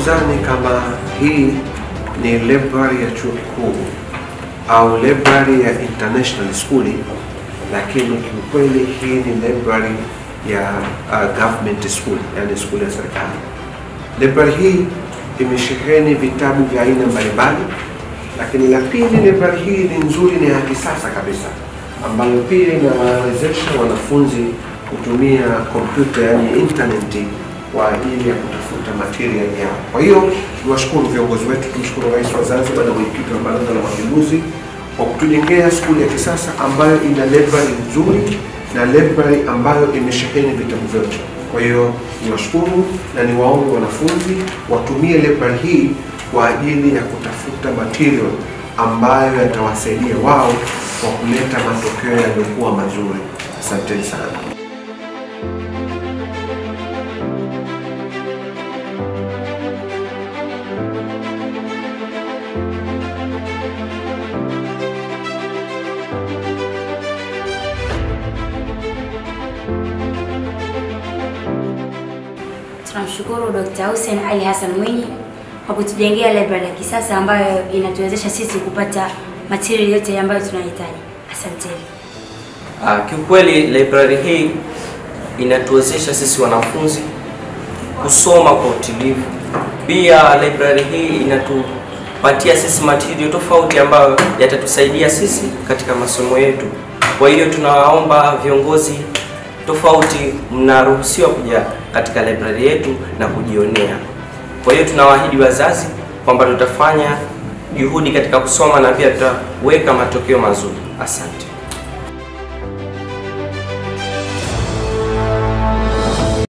kudhani kama hii ni library ya chuo kikuu au library ya international school, lakini kiukweli hii ni library ya government school, yani shule ya serikali. Library hii imesheheni vitabu vya aina mbalimbali, lakini la pili, library hii ni nzuri, ni ya kisasa kabisa, ambayo pia inawawezesha wanafunzi kutumia kompyuta, yani internet, kwa ajili ya kutafuta material yao. Kwa hiyo tuwashukuru viongozi wetu, tumshukuru Rais wa Zanzibar na mwenyekiti wa Baraza la Mapinduzi kwa kutujengea skuli ya kisasa ambayo ina library nzuri na library ambayo imesheheni vitabu vyote. Kwa hiyo niwashukuru na niwaombe wanafunzi watumie library hii kwa ajili ya kutafuta material ambayo yatawasaidia wao kwa kuleta matokeo yaliyokuwa mazuri. Asanteni sana. Tunamshukuru Dr. Hussein Ali Hassan Mwinyi kwa kutujengea library ya kisasa ambayo inatuwezesha sisi kupata material yote ambayo tunahitaji. Asanteni. Kiukweli library hii inatuwezesha sisi wanafunzi kusoma kwa utulivu. Pia library hii inatupatia sisi material tofauti ambayo yatatusaidia sisi katika masomo yetu. Kwa hiyo tunawaomba viongozi tofauti, mnaruhusiwa kuja katika library yetu na kujionea. Kwa hiyo tunawaahidi wazazi kwamba tutafanya juhudi katika kusoma na pia tutaweka matokeo mazuri. Asante.